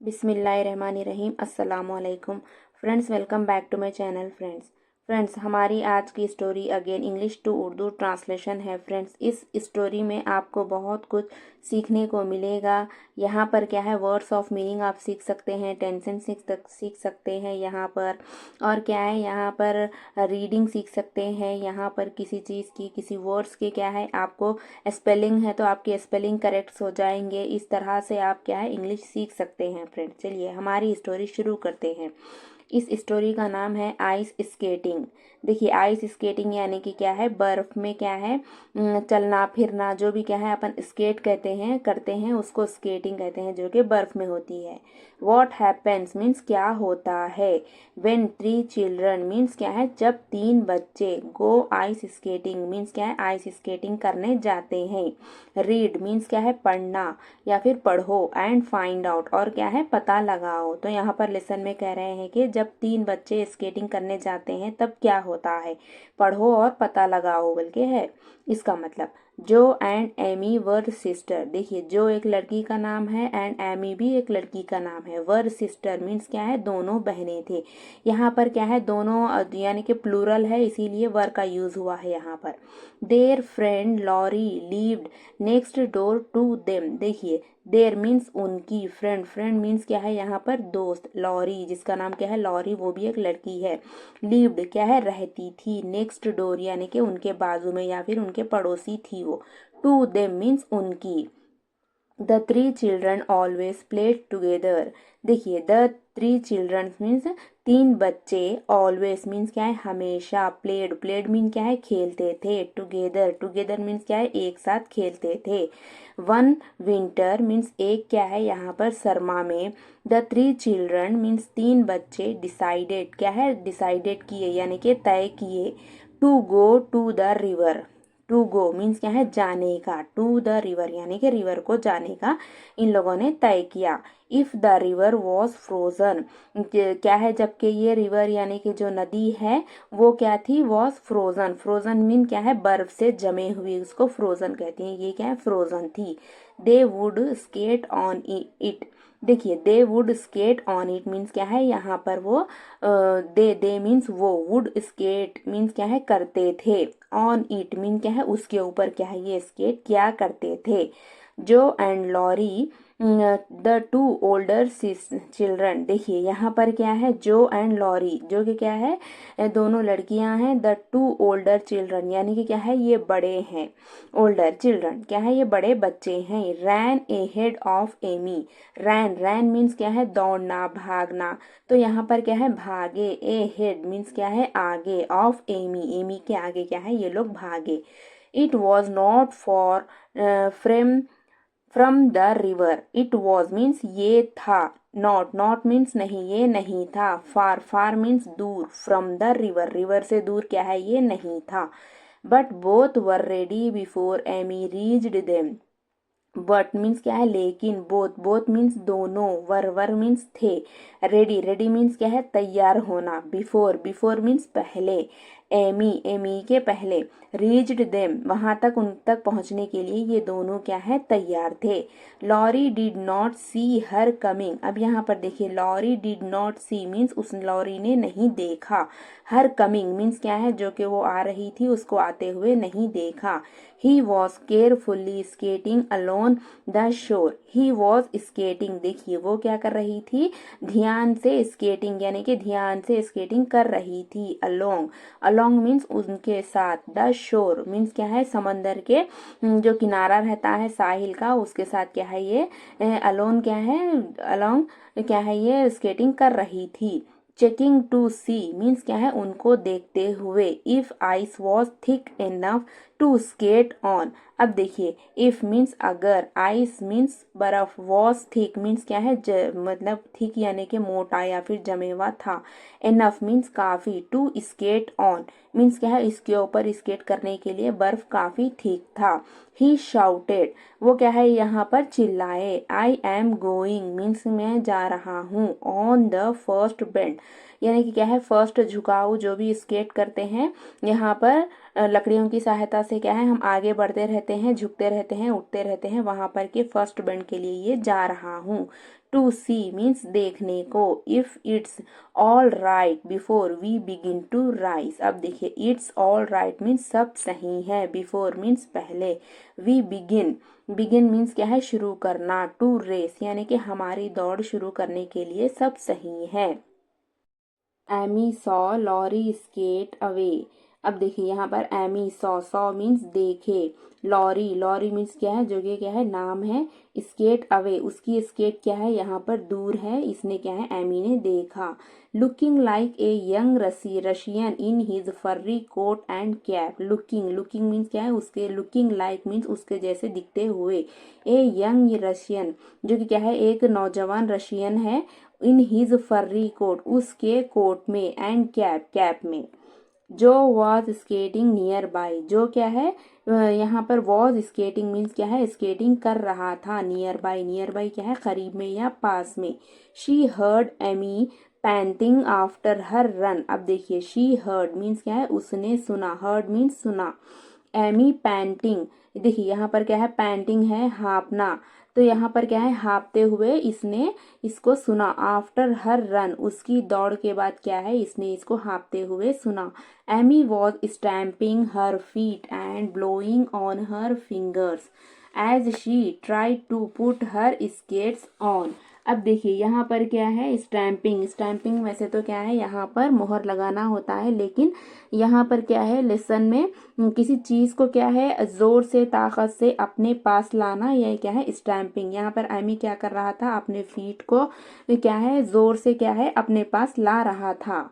बिस्मिल्लाहिर्रहमानिर्रहीम अस्सलाम वालेकुम friends, welcome back to my channel. Friends हमारी आज की story again English to Urdu translation है। फ्रेंड्स इस स्टोरी में आपको बहुत कुछ सीखने को मिलेगा। यहाँ पर क्या है, वर्ड्स ऑफ मीनिंग आप सीख सकते हैं, टेंसेस सीख सकते हैं यहाँ पर, और क्या है यहाँ पर रीडिंग सीख सकते हैं। यहाँ पर किसी चीज़ की, किसी वर्ड्स के क्या है, आपको स्पेलिंग है तो आपके स्पेलिंग करेक्ट हो जाएंगे। इस तरह से आप क्या है इंग्लिश सीख सकते हैं। फ्रेंड्स चलिए हमारी स्टोरी शुरू करते हैं। इस स्टोरी का नाम है आइस स्केटिंग। देखिए आइस स्केटिंग यानी कि क्या है, बर्फ में क्या है चलना फिरना, जो भी क्या है अपन स्केट कहते हैं, करते हैं, उसको स्केटिंग कहते हैं, जो कि बर्फ में होती है। वॉट हैपेंस मीन्स क्या होता है। वेन 3 चिल्ड्रन मीन्स क्या है, जब 3 बच्चे गो आइस स्केटिंग मीन्स क्या है, आइस स्केटिंग करने जाते हैं। रीड मीन्स क्या है, पढ़ना या फिर पढ़ो। एंड फाइंड आउट और क्या है, पता लगाओ। तो यहाँ पर लेसन में कह रहे हैं कि जब 3 बच्चे स्केटिंग करने जाते हैं तब क्या होता है, पढ़ो और पता लगाओ बल्कि है। इसका मतलब जो एंड एमी वर सिस्टर। देखिए जो एक लड़की का नाम है एंड एमी भी एक लड़की का नाम है। वर सिस्टर मीन्स क्या है, दोनों बहनें थे। यहाँ पर क्या है, दोनों यानी कि प्लूरल है, इसीलिए वर का यूज हुआ है यहाँ पर। Their friend Laurie lived next door to them. देखिए देयर मीन्स उनकी, फ्रेंड, फ्रेंड मीन्स क्या है यहाँ पर दोस्त। लॉरी जिसका नाम क्या है लॉरी, वो भी एक लड़की है। लिव्ड क्या है, रहती थी। नेक्स्ट डोर यानी कि उनके बाजू में या फिर उनके पड़ोसी थी वो। टू देम मीन्स उनकी। The 3 children always played together. देखिए द 3 चिल्ड्रन मीन्स 3 बच्चे, ऑलवेज मीन्स क्या है हमेशा, प्लेड, प्लेड मीन क्या है खेलते थे, टुगेदर, टुगेदर मीन्स क्या है एक साथ खेलते थे। वन विंटर मीन्स एक क्या है यहाँ पर सरमा में। द 3 चिल्ड्रन मीन्स 3 बच्चे, डिसाइडेड क्या है, डिसाइडेड किए यानी कि तय किए, to go to the river. To go means क्या है जाने का, टू द रिवर यानी कि रिवर को जाने का इन लोगों ने तय किया। If the river was frozen, क्या है, जबकि ये रिवर यानी कि जो नदी है वो क्या थी, वॉज फ्रोजन। फ्रोजन मीन क्या है, बर्फ से जमे हुई, उसको फ्रोजन कहते हैं। ये क्या है, फ्रोजन थी। They would skate on it. देखिए they would skate on it means क्या है यहाँ पर वो दे मीन्स वो, वुड स्केट मीन्स क्या है करते थे, ऑन इट मीन क्या है उसके ऊपर क्या है ये स्केट किया करते थे। Jo and Laurie the 2 older children. देखिए यहाँ पर क्या है, जो एंड लॉरी, जो कि क्या है दोनों लड़कियां हैं। द 2 ओल्डर चिल्ड्रन यानी कि क्या है ये बड़े हैं। ओल्डर चिल्ड्रन क्या है, ये बड़े बच्चे हैं। Ran ahead of Amy. Ran, ran means क्या है दौड़ना भागना, तो यहाँ पर क्या है भागे। ए हेड मीन्स क्या है आगे, ऑफ एमी, एमी के आगे क्या है ये लोग भागे। It was not for frame from the river. It was means ये था, नॉट, नॉट मीन्स नहीं, ये नहीं था। फार, फार मीन्स दूर। फ्रॉम द रिवर, रिवर से दूर क्या है ये नहीं था। But both were ready before Amy reached them. But means क्या है लेकिन, बोथ, बोथ मीन्स दोनों, वर, वर मीन्स थे। रेडी, रेडी मीन्स क्या है तैयार होना। बिफोर, बिफोर मीन्स पहले। एमी, एमी के पहले। रीच्ड देम वहां तक, उन तक पहुंचने के लिए ये दोनों क्या है तैयार थे। Laurie did not see her coming. अब यहाँ पर देखिए Laurie did not see means उस लॉरी ने नहीं देखा। हर कमिंग मीन्स क्या है, जो कि वो आ रही थी उसको आते हुए नहीं देखा। He was carefully skating alone the shore. He was skating, देखिए वो क्या कर रही थी, ध्यान से स्केटिंग यानी कि ध्यान से स्केटिंग कर रही थी। अलोंग, अलोंग मीन्स उनके साथ। द शोर मीन्स क्या है समंदर के जो किनारा रहता है साहिल का, उसके साथ क्या है ये अलोन क्या है, अलोंग क्या है ये स्केटिंग कर रही थी। चेकिंग टू सी मीन्स क्या है उनको देखते हुए। If ice was thick enough to skate on. अब देखिए इफ मीन्स अगर, आइस मीन्स बर्फ, वॉज थिक मीन्स क्या है मतलब थिक यानी कि मोटा या फिर जमे हुआ था। इनफ मीन्स काफी। टू स्केट ऑन मीन्स क्या है इसके ऊपर स्केट करने के लिए बर्फ काफी ठीक था। ही शाउटेड, वो क्या है यहाँ पर चिल्लाए। आई एम गोइंग मीन्स मैं जा रहा हूँ। ऑन द फर्स्ट बेंड यानी कि क्या है फर्स्ट झुकाव, जो भी स्केट करते हैं यहाँ पर लकड़ियों की सहायता से क्या है हम आगे बढ़ते रहते हैं, झुकते रहते हैं, उठते रहते हैं, वहां पर के फर्स्ट बेंड के लिए ये जा रहा हूँ। टू सी मीन्स देखने को। If it's all right before we begin to rise. अब देखिए इट्स ऑल राइट मीन्स सब सही है, बिफोर मीन्स पहले, वी बिगिन, बिगिन मीन्स क्या है शुरू करना, टू रेस यानी कि हमारी दौड़ शुरू करने के लिए सब सही है। Amy saw Laurie skate away. अब देखिए यहाँ पर एमी सॉ मीन्स देखे, लॉरी, लॉरी मीन्स क्या है जो कि क्या है नाम है, स्केट अवे उसकी स्केट क्या है यहाँ पर दूर है, इसने क्या है एमी ने देखा। Looking like a young Russian in his furry coat and cap. Looking, looking means क्या है उसके, लुकिंग लाइक मीन्स उसके जैसे दिखते हुए, ए यंग रशियन जो कि क्या है एक नौजवान रशियन है, इन हिज फर्री कोट उसके कोट में, एंड कैप, कैप में, जो वॉज स्केटिंग नियर बाय जो क्या है यहाँ पर वॉज स्केटिंग मीन्स क्या है स्केटिंग कर रहा था, नियर बाय, नियर बाय क्या है करीब में या पास में। She heard Amy panting after her run. अब देखिए शी हर्ड मीन्स क्या है उसने सुना, हर्ड मीन्स सुना, एमी पैंटिंग, देखिए यहाँ पर क्या है पैंटिंग है हाँपना, तो यहाँ पर क्या है हाँपते हुए इसने इसको सुना, आफ्टर हर रन उसकी दौड़ के बाद क्या है इसने इसको हाँपते हुए सुना। Amy was stamping her feet and blowing on her fingers as she tried to put her skates on. अब देखिए यहाँ पर क्या है स्टैम्पिंग, स्टैम्पिंग वैसे तो क्या है यहाँ पर मोहर लगाना होता है, लेकिन यहाँ पर क्या है लेसन में किसी चीज को क्या है जोर से ताकत से अपने पास लाना, यह क्या है स्टैम्पिंग। यहाँ पर एमी क्या कर रहा था अपने फीट को क्या है जोर से क्या है अपने पास ला रहा था।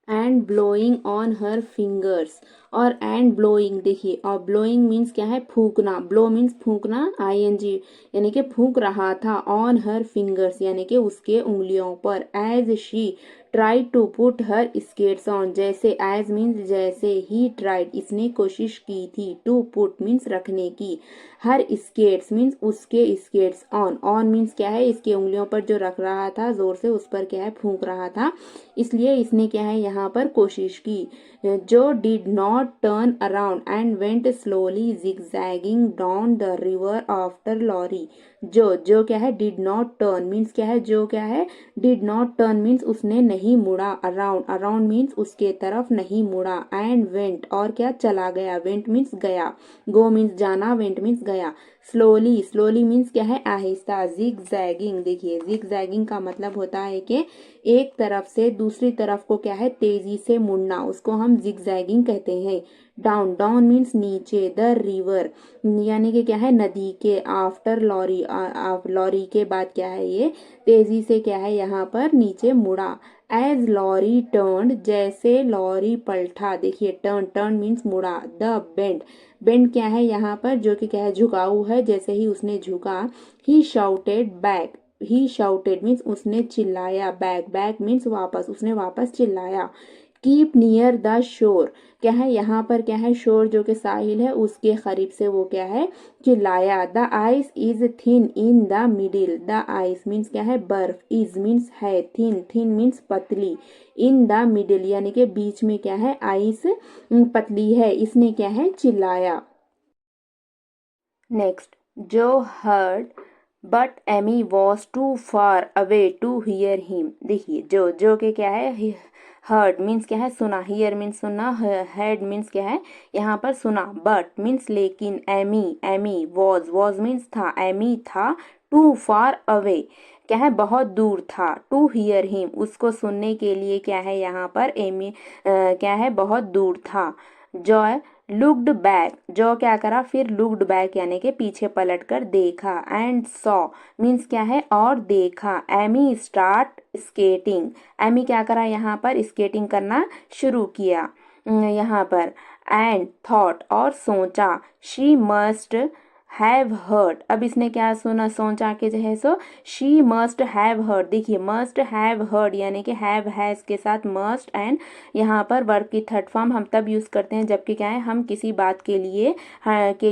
And blowing on her fingers, और एंड ब्लोइंग देखिए, और ब्लोइंग मीन्स क्या है फूकना, ब्लो मीन्स फूकना आईएनजी यानी कि फूक रहा था, ऑन हर फिंगर्स यानी कि उसके उंगलियों पर, as she try to put her skates on जैसे, एज मीन्स जैसे, ही ट्राइड इसने कोशिश की थी, टू पुट मीन्स रखने की, हर स्केट्स मीन्स उसके स्केट्स ऑन, ऑन मीन्स क्या है इसके उंगलियों पर जो रख रहा था जोर से उस पर क्या है फूंक रहा था, इसलिए इसने क्या है यहाँ पर कोशिश की। Jo did not turn around and went slowly zigzagging down the river after Laurie. जो क्या है डिड नॉट टर्न मीन्स क्या है जो क्या है डिड नॉट टर्न मीन्स उसने नहीं मुड़ा, अराउंड, अराउंड मीन्स उसके तरफ नहीं मुड़ा, एंड वेंट और क्या चला गया, वेंट मीन्स गया, गो मीन्स जाना, वेंट मीन्स गया, स्लोली, स्लोली मीन्स क्या है आहिस्ता, जिग जैगिंग देखिए जिग जैगिंग का मतलब होता है कि एक तरफ से दूसरी तरफ को क्या है तेजी से मुड़ना, उसको हम जिग जैगिंग कहते हैं। डाउन, डाउन मीन्स नीचे, द रिवर यानी कि क्या है नदी के, आफ्टर लॉरी, लॉरी के बाद क्या है ये तेजी से क्या है यहाँ पर नीचे मुड़ा। एज लॉरी टर्न जैसे लॉरी पलटा, देखिए टर्न, टर्न मीन्स मुड़ा, द बेंड, बेंड क्या है यहाँ पर जो कि क्या है झुकाऊ है, जैसे ही उसने झुका, ही शाउटेड बैक, ही शाउटेड मीन्स उसने चिल्लाया, बैक, बैक मीन्स वापस, उसने वापस चिल्लाया। कीप नियर द शोर क्या है यहाँ पर क्या है शोर जो कि साहिल है उसके करीब से वो क्या है चिल्लाया। The ice is thin in the middle, the ice means क्या है बर्फ, इज मीन्स है, थिन, थिन मीन्स पतली, इन द मिडिल यानी कि बीच में क्या है आइस पतली है, इसने क्या है चिल्लाया। Next, Jo heard but Amy was too far away to hear him. देखिए जो के क्या है हर्ड मीन्स क्या है सुना, हियर मीन्स सुनना, हेड मीन्स क्या है यहाँ पर सुना, बट मीन्स लेकिन, एमी, एमी वॉज मीन्स था, एमी था, टू फार अवे क्या है बहुत दूर था, टू हियर हिम उसको सुनने के लिए क्या है यहाँ पर एमी क्या है बहुत दूर था। जॉय लुक्ड बैक, जो क्या करा फिर लुक्ड बैक यानी कि पीछे पलट कर देखा, एंड सॉ मीन्स क्या है और देखा, एमी स्टार्ट स्केटिंग, एमी क्या करा यहाँ पर स्केटिंग करना शुरू किया यहाँ पर, एंड थॉट और सोचा, शी मस्ट हैव हर्ड, अब इसने क्या सुना सोचा के जो है so she must have heard, देखिए मस्ट हैव हर्ड यानी कि हैव हैज के साथ मस्ट, एंड यहाँ पर वर्ब की थर्ड फॉर्म हम तब यूज करते हैं जबकि क्या है हम किसी बात के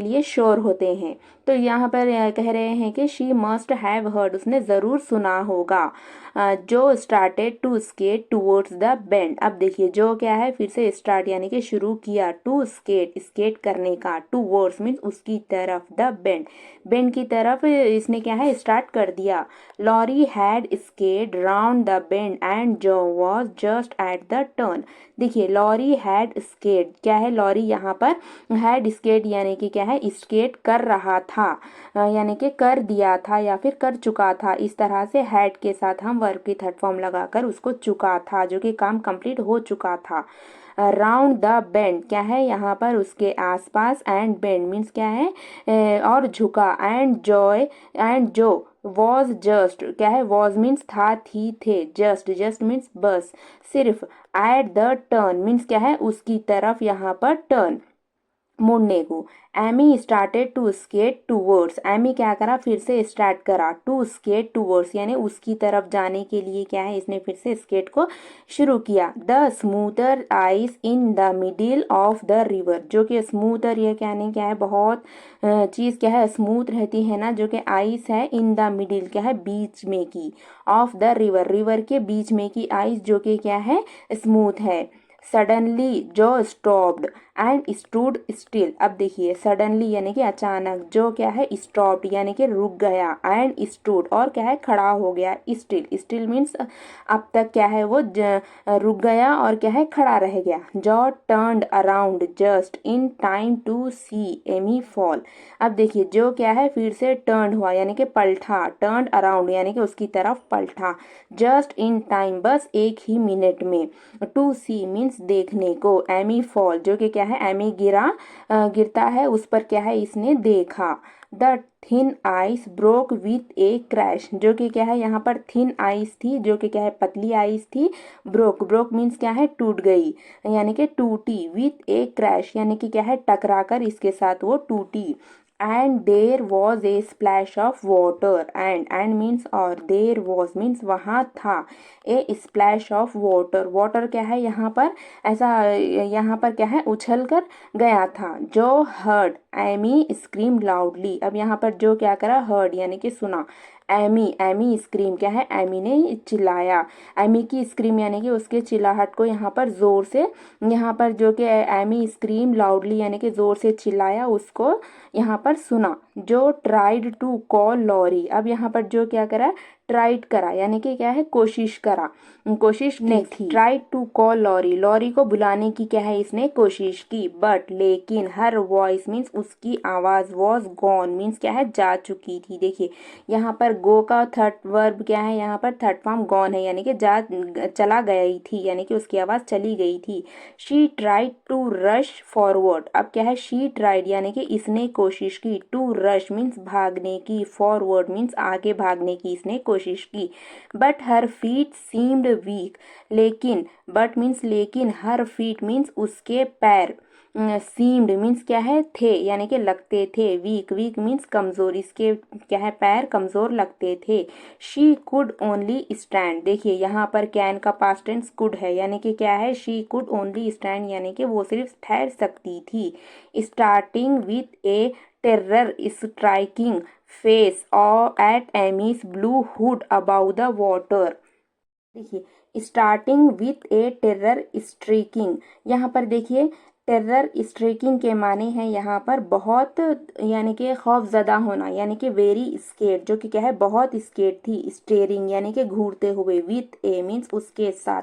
लिए श्योर होते हैं। तो यहाँ पर कह रहे हैं कि शी मस्ट हैव हर्ड उसने जरूर सुना होगा। Jo started to skate towards the bend, अब देखिए जो क्या है फिर से स्टार्ट यानी कि शुरू किया, टू स्केट स्केट करने का, टूवर्ड्स मीन्स उसकी तरफ, द बेंड, बेंड की तरफ इसने क्या है स्टार्ट कर दिया। Laurie had skated round the bend and Jo was just at the turn. देखिए लॉरी हैड स्केड, क्या है लॉरी यहाँ पर हैड स्केड यानी कि क्या है स्केट कर रहा था, यानी कि कर दिया था या फिर कर चुका था। इस तरह से हैड के साथ हम वर्ब की थर्ड फॉर्म लगाकर उसको चुका था, जो कि काम कंप्लीट हो चुका था। राउंड द बेंड, क्या है यहाँ पर उसके आसपास, एंड बेंड मीन्स क्या है और झुका, एंड जो वॉज जस्ट, क्या है वॉज मीन्स था थी थे, जस्ट जस्ट मीन्स बस, सिर्फ, एट द टर्न मीन्स क्या है उसकी तरफ, यहाँ पर टर्न मुड़ने को। Amy started to skate towards, Amy क्या करा फिर से स्टार्ट करा, टू स्केट टूवर्ड्स यानी उसकी तरफ जाने के लिए क्या है इसने फिर से स्केट को शुरू किया। The smoother ice in the middle of the river, जो कि स्मूथर ये कहने क्या है बहुत चीज़ क्या है स्मूथ रहती है ना, जो कि आइस है इन द मिडिल क्या है बीच में की, ऑफ द रिवर रिवर के बीच में की आइस जो कि क्या है स्मूथ है। सडनली जो स्टॉप्ड एंड स्टूड स्टिल, अब देखिए सडनली यानी कि अचानक, जो क्या है स्टॉप्ड यानी कि रुक गया, एंड स्टूड और क्या है खड़ा हो गया, स्टिल, स्टिल मीन्स अब तक क्या है वो रुक गया और क्या है खड़ा रह गया। Jo turned around just in time to see Amy fall, अब देखिए जो क्या है फिर से टर्न हुआ यानी कि पलटा, टर्न्ड अराउंड यानी कि उसकी तरफ पलटा, जस्ट इन टाइम बस एक ही मिनट में, टू सी मीन्स देखने को, एमी फॉल जो कि क्या है एमी गिरता है उस पर क्या है इसने देखा। The thin ice broke with A crash, जो कि क्या है यहाँ पर थिन आइस थी जो कि क्या है पतली आइस थी, ब्रोक, ब्रोक मीन्स क्या है टूट गई यानी कि टूटी, विथ ए क्रैश यानी कि क्या है टकराकर इसके साथ वो टूटी। And there was a splash of water, and means और, देर वॉज मीन्स वहाँ था, ए स्प्लैश ऑफ वाटर, वाटर क्या है यहाँ पर ऐसा यहाँ पर क्या है उछल कर गया था। जो हर्ड एमी स्क्रीम लाउडली, अब यहाँ पर जो क्या करा हर्ड यानी कि सुना, एमी, एमी स्क्रीम क्या है एमी ने चिल्लाया, एमी की स्क्रीम यानी कि उसके चिल्लाहट को यहाँ पर जोर से, यहाँ पर जो कि एमी स्क्रीम लाउडली यानी कि जोर से चिल्लाया उसको यहाँ पर सुना। जो ट्राइड टू कॉल लॉरी, अब यहाँ पर जो क्या करा ट्राइड करा यानी कि क्या है कोशिश करा, कोशिश की थी। Tried to call Laurie, Laurie को बुलाने की क्या है इसने कोशिश की, बट लेकिन हर वॉइस मीन्स उसकी आवाज, वॉज गॉन मीन्स क्या है जा चुकी थी। देखिए यहाँ पर गो का थर्ड वर्ब क्या है यहाँ पर थर्ड फॉर्म गॉन है यानी कि जा चला गई थी यानी कि उसकी आवाज चली गई थी। She tried to rush forward, अब क्या है शी ट्राइड यानी कि इसने कोशिश की, टू रश मीन्स भागने की, फॉरवर्ड मीन्स आगे भागने की इसने कोशिश की। But her feet seemed weak, लेकिन बट मीन्स लेकिन, हर फीट मीन्स उसके पैर, सीम्ड मीन्स क्या है थे यानी कि लगते थे, वीक, वीक मीन्स कमजोर, इसके क्या है पैर कमजोर लगते थे। शी कुड ओनली स्टैंड, देखिए यहाँ पर कैन का पास्ट टेंस कुड है यानी कि क्या है शी कुड ओनली स्टैंड यानी कि वो सिर्फ ठहर सकती थी। Starting with a terror striking face और at Amy's blue hood above the water, देखिए starting with a terror streaking, यहाँ पर देखिए टेरर स्ट्रीकिंग के माने हैं यहाँ पर बहुत यानी कि खौफजदा होना यानी कि वेरी स्केर्ड, जो कि क्या है बहुत स्केर्ड थी। स्टेरिंग यानी कि घूरते हुए, विथ ए मीन्स उसके साथ,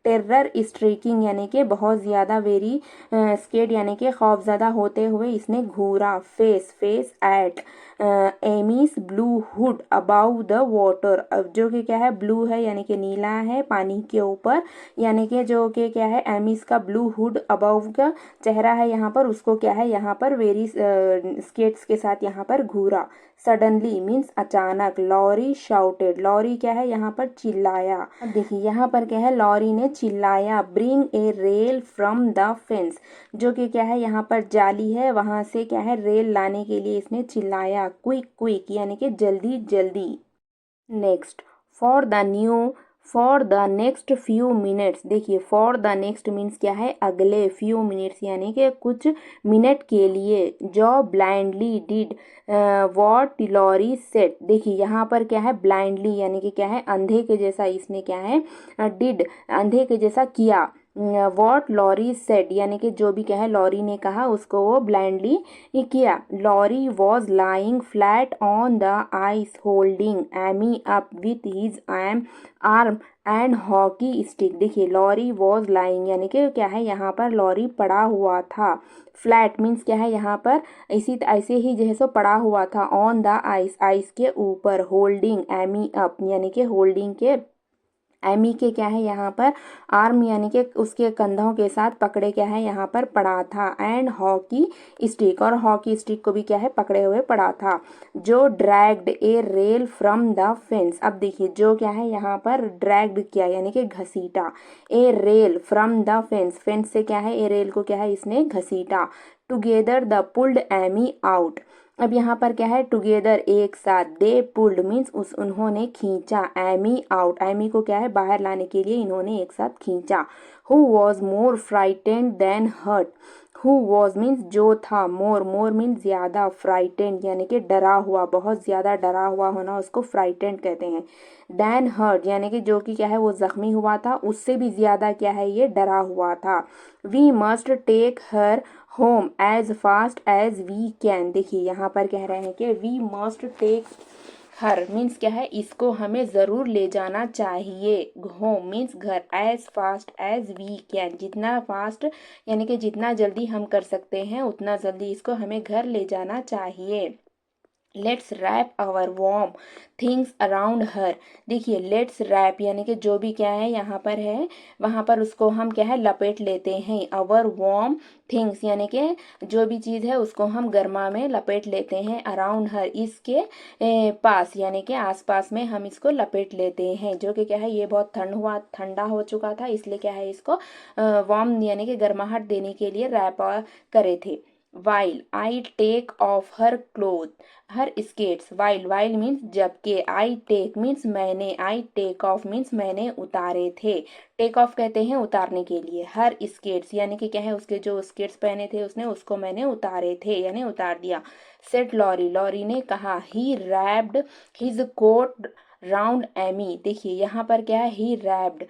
टेरर स्ट्रीकिंग यानी कि बहुत ज़्यादा, वेरी स्केर्ड यानी कि खौफजदा होते हुए इसने घूरा। Face, face at Amy's blue hood above the water, अब जो कि क्या है ब्लू है यानी कि नीला है पानी के ऊपर, यानी कि जो कि क्या है एमीस का ब्लू हुड अबाउ का चेहरा है यहाँ पर, उसको क्या है यहाँ पर वेरी स्केट्स के साथ यहाँ पर घूरा। सडनली मीन्स अचानक, लॉरी शाउटेड, लॉरी क्या है यहाँ पर चिल्लाया। अब देखिए यहाँ पर क्या है लॉरी ने चिल्लाया। Bring a rail from the fence, जो कि क्या है यहाँ पर जाली है वहां से क्या है रेल लाने के लिए इसने चिल्लाया। क्विक, क्विक यानी कि जल्दी जल्दी। Next, for the new, for the next few minutes, देखिए फॉर द नेक्स्ट मीन्स क्या है अगले, फ्यू मिनट्स यानी कि कुछ मिनट के लिए। Jo blindly did what Laurie said, देखिए यहाँ पर क्या है ब्लाइंडली यानी कि क्या है अंधे के जैसा इसने क्या है डिड अंधे के जैसा किया, वॉट लॉरी सेड, यानी कि जो भी क्या है लॉरी ने कहा उसको वो ब्लाइंडली किया। Laurie was lying flat on the ice holding Amy up with his arm and hockey stick. देखिए लॉरी वॉज लाइंग यानी कि क्या है यहाँ पर लॉरी पड़ा हुआ था। फ्लैट मीन्स क्या है यहाँ पर इसी ऐसे ही जैसे पड़ा हुआ था ऑन द आइस, आइस के ऊपर। होल्डिंग एमी अप यानी कि होल्डिंग के एमी के क्या है यहाँ पर आर्म यानी कि उसके कंधों के साथ पकड़े क्या है यहाँ पर पड़ा था। एंड हॉकी स्टिक, और हॉकी स्टिक को भी क्या है पकड़े हुए पड़ा था। जो dragged A rail from the fence, अब देखिए जो क्या है यहाँ पर ड्रैग्ड किया यानी कि घसीटा। A rail from the fence, fence से क्या है ए रेल को क्या है इसने घसीटा। Together they pulled Amy out, अब यहाँ पर क्या है टुगेदर एक साथ। दे पुल्ड मीन्स उस उन्होंने खींचा एमी आउट, एमी को क्या है बाहर लाने के लिए इन्होंने एक साथ खींचा। Who was more frightened than hurt, who was means जो था, मोर मोर मीन्स ज्यादा, फ्राइटेंड यानी कि डरा हुआ, बहुत ज्यादा डरा हुआ होना उसको फ्राइटेंड कहते हैं। देन हर्ट यानी कि जो कि क्या है वो जख्मी हुआ था, उससे भी ज्यादा क्या है ये डरा हुआ था। We must take her home as fast as we can, देखिए यहाँ पर कह रहे हैं कि we must take her means क्या है इसको हमें ज़रूर ले जाना चाहिए। होम मीन्स घर, as fast as we can जितना फास्ट यानी कि जितना जल्दी हम कर सकते हैं उतना जल्दी इसको हमें घर ले जाना चाहिए। Let's wrap our warm things around her, देखिए लेट्स रैप यानी कि जो भी क्या है यहाँ पर है वहाँ पर उसको हम क्या है लपेट लेते हैं। आवर वॉर्म थिंग्स यानी कि जो भी चीज़ है उसको हम गर्मा में लपेट लेते हैं। अराउंड हर इसके पास यानी कि आसपास में हम इसको लपेट लेते हैं। जो कि क्या है ये बहुत ठंडा हो चुका था इसलिए क्या है इसको वार्म यानी कि गर्माहट देने के लिए रैप करे थे। While I take off her cloth her skates, while while means जबकि, आई टेक मीन्स मैंने, आई टेक ऑफ मीन्स मैंने उतारे थे। टेक ऑफ कहते हैं उतारने के लिए। हर स्केट्स यानी कि क्या है उसके जो स्केट्स पहने थे उसने उसको मैंने उतारे थे यानी उतार दिया। सेट लॉरी, लॉरी ने कहा। He wrapped his coat round Amy, देखिए यहाँ पर क्या है ही रैप्ड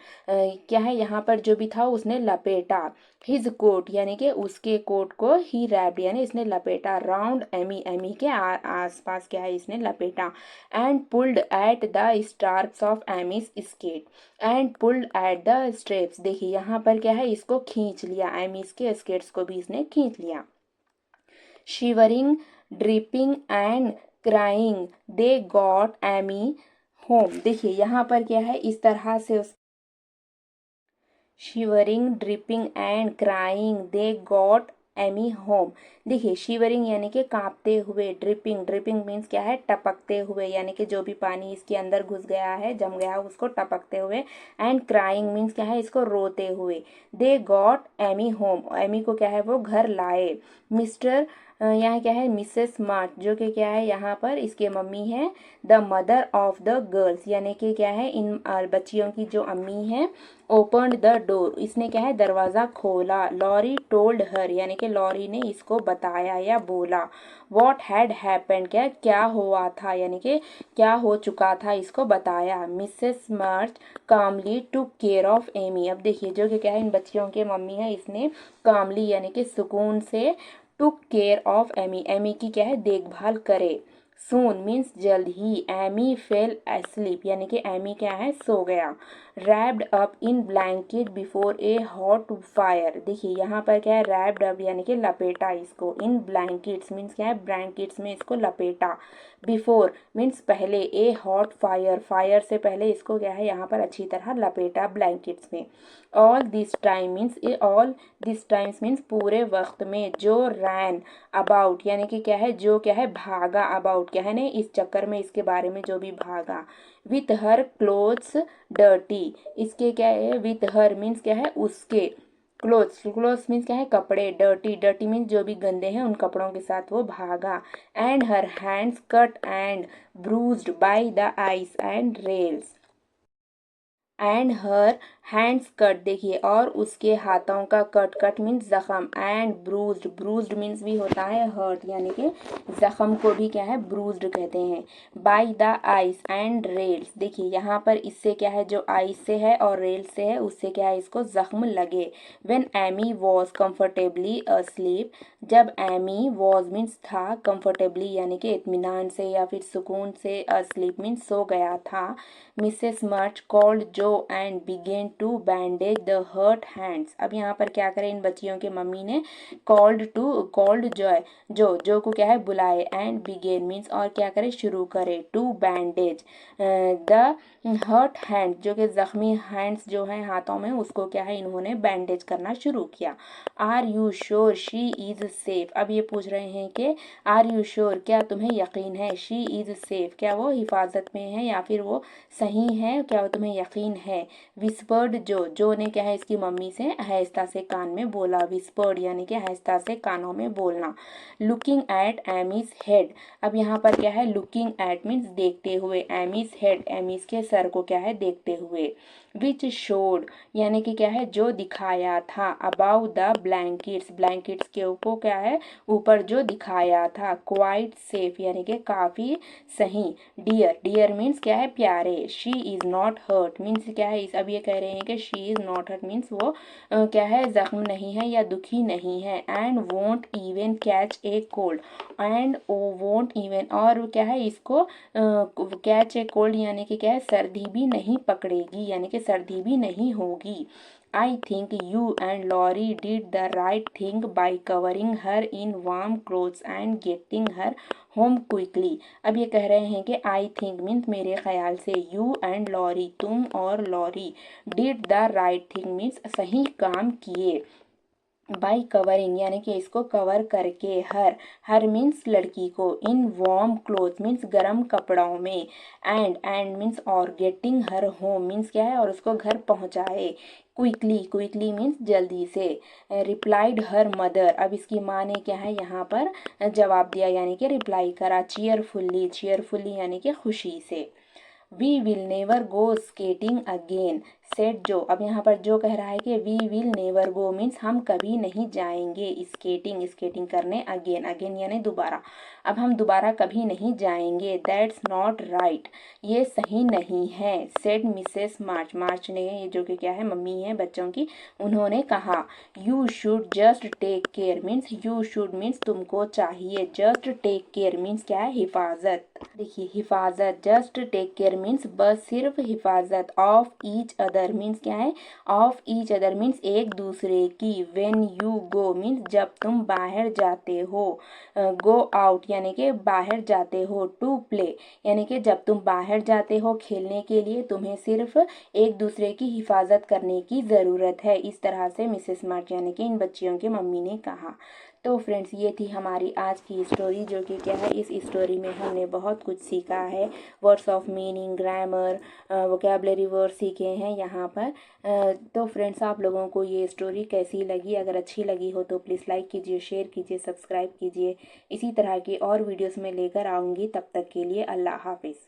क्या है यहाँ पर जो भी था उसने लपेटा। हिज कोट यानी कि उसके कोट को ही रैप्ड यानी इसने लपेटा। राउंड एमी, एमी के आसपास क्या है इसने लपेटा। And pulled at the straps of Amy's skate, and pulled at the straps, देखिए यहाँ पर क्या है इसको खींच लिया, एमीज के स्केट्स को भी इसने खींच लिया। Shivering dripping and crying they got Amy home, देखिए यहाँ पर क्या है इस तरह से उस shivering dripping and crying they got Amy home, देखिए शिवरिंग यानी कि कांपते हुए, ड्रिपिंग ड्रिपिंग मीन्स क्या है टपकते हुए यानी कि जो भी पानी इसके अंदर घुस गया है जम गया है उसको टपकते हुए। एंड क्राइंग मीन्स क्या है इसको रोते हुए। They got Amy home, Amy को क्या है वो घर लाए। मिस्टर यहाँ क्या है मिसेस स्मार्ट जो कि क्या है यहाँ पर इसके मम्मी है। The mother of the girls यानी कि क्या है इन बच्चियों की जो अम्मी है। ओपन द डोर, इसने क्या है दरवाज़ा खोला। लॉरी टोल्ड हर यानी कि लॉरी ने इसको बताया या बोला। वॉट हैड हैपेंड, क्या हुआ था यानी कि क्या हो चुका था इसको बताया। Mrs smart calmly took care of Amy, अब देखिए जो कि क्या है इन बच्चियों के मम्मी है इसने कामली यानी कि सुकून से took care of Amy, Amy की क्या है देखभाल करे। सून मीन्स जल्द ही। एमी फेल एस्लीप यानी कि एमी क्या है सो गया। Wrapped up in blanket before A hot fire, देखिए यहाँ पर क्या है रैप्ड अप यानी कि लपेटा इसको। इन ब्लैंकेट्स मीन्स क्या है ब्लैंकेट्स में इसको लपेटा। बिफोर मीन्स पहले, ए हॉट फायर फायर से पहले इसको क्या है यहाँ पर अच्छी तरह लपेटा ब्लैंकेट्स में। All this time means all this times means पूरे वक्त में। जो रैन अबाउट यानी कि क्या है जो क्या है भागा, अबाउट क्या है ना इस चक्कर में इसके बारे में जो भी भागा। विथ हर क्लोथ्स डर्टी, इसके क्या है विथ हर मीन्स क्या है उसके। क्लोथ्स क्लोथ्स मीन्स क्या है कपड़े। डर्टी डर्टी मीन्स जो भी गंदे हैं उन कपड़ों के साथ वो भागा। And her hands cut and bruised by the ice and rails, and her hands cut, देखिए, और उसके हाथों का कट, कट मीन्स जख्म, एंड ब्रूज्ड, ब्रूज्ड मीन्स भी होता है हर्ट, यानी कि जख्म को भी क्या है ब्रूज्ड कहते हैं। By the ice and rails, देखिए यहाँ पर इससे क्या है, जो आइस से है और रेल से है उससे क्या है, इसको जख्म लगे। When Amy was comfortably asleep, जब एमी वॉज मीन्स था, कंफर्टेबली यानी कि इत्मीनान से या फिर सुकून से, अस्लीप मीन्स सो गया था, Mrs March called Jo and began to bandage the hurt hands. अब यहाँ पर क्या करें, इन बच्चियों के मम्मी ने कॉल्ड जो को क्या है बुलाए, एंड बिगेन मीन्स और क्या करे शुरू करे, to bandage the hurt hand, जो कि जख्मी हैंड्स जो है हाथों में, उसको क्या है इन्होंने बैंडेज करना शुरू किया। Are you sure she is safe, अब ये पूछ रहे हैं कि आर यू श्योर, क्या तुम्हें यकीन है, शी इज सेफ, क्या वो हिफाजत में है या फिर वो सही है, क्या तुम्हें यकीन है। विस्पर्ड जो ने क्या है इसकी मम्मी से आहिस्ता से कान में बोला, विस्पर्ड यानी कि आहिस्ता से कानों में बोलना। लुकिंग एट एमीज हेड, अब यहाँ पर क्या है, लुकिंग एट मीन्स देखते हुए, एमीज हेड एमीज के सर को क्या है देखते हुए। विच शोड यानी कि क्या है जो दिखाया था, अबाउ द ब्लैंकेट्स, ब्लैंकेट्स के ऊपर क्या है ऊपर जो दिखाया था। क्वाइट सेफ यानी कि काफ़ी सही। डियर, डियर मीन्स क्या है प्यारे। She is not hurt means क्या है, इस अब ये कह रहे हैं कि she is not hurt means वो क्या है जख्म नहीं है या दुखी नहीं है। And won't even catch a cold, and won't even और क्या है इसको कैच ए कोल्ड यानी कि क्या है सर्दी भी नहीं पकड़ेगी, यानी कि सर्दी भी नहीं होगी। I think you and Laurie did the right thing by covering her in warm clothes and getting her home quickly. अब ये कह रहे हैं कि आई थिंक मीन्स मेरे ख्याल से, यू एंड लॉरी तुम और Laurie, did the right thing means सही काम किए, बाई कवरिंग यानी कि इसको कवर करके, हर मीन्स लड़की को, इन वार्म क्लोथ मीन्स गर्म कपड़ों में, एंड मीन्स और, गेटिंग हर होम मीन्स क्या है और उसको घर पहुंचाए। क्विकली, क्विकली मीन्स जल्दी से। रिप्लाइड हर मदर, अब इसकी माँ ने क्या है यहाँ पर जवाब दिया यानी कि रिप्लाई करा। चीयरफुल्ली, चीयरफुल्ली यानी कि खुशी से। We will never go skating again said Jo, अब यहाँ पर जो कह रहा है कि we will never go means हम कभी नहीं जाएंगे स्केटिंग, स्केटिंग करने, अगेन, अगेन यानी दोबारा, अब हम दोबारा कभी नहीं जाएंगे। दैट्स नॉट राइट, ये सही नहीं है। सेड मिसेस मार्च, मार्च ने, ये जो कि क्या है मम्मी है बच्चों की, उन्होंने कहा। You should just take care means, you should means तुमको चाहिए, जस्ट टेक केयर मीन्स क्या है हिफाजत, देखिए हिफाजत, जस्ट टेक केयर मीन्स बस सिर्फ हिफाजत, ऑफ ईच अदर मीन्स क्या है, ऑफ ईच अदर मीन्स एक दूसरे की। व्हेन यू गो मीन्स जब तुम बाहर जाते हो, गो आउट यानी कि बाहर जाते हो, टू प्ले यानी कि जब तुम बाहर जाते हो खेलने के लिए, तुम्हें सिर्फ एक दूसरे की हिफाजत करने की ज़रूरत है। इस तरह से मिसेस मार्च यानी कि इन बच्चियों की मम्मी ने कहा। तो फ्रेंड्स ये थी हमारी आज की स्टोरी, जो कि क्या है इस स्टोरी में हमने बहुत कुछ सीखा है, words of meaning, grammar, vocabulary word सीखे हैं यहाँ पर। तो फ्रेंड्स आप लोगों को ये स्टोरी कैसी लगी, अगर अच्छी लगी हो तो प्लीज़ लाइक कीजिए, शेयर कीजिए, सब्सक्राइब कीजिए। इसी तरह की और वीडियोस में लेकर आऊँगी, तब तक के लिए अल्लाह हाफिज़।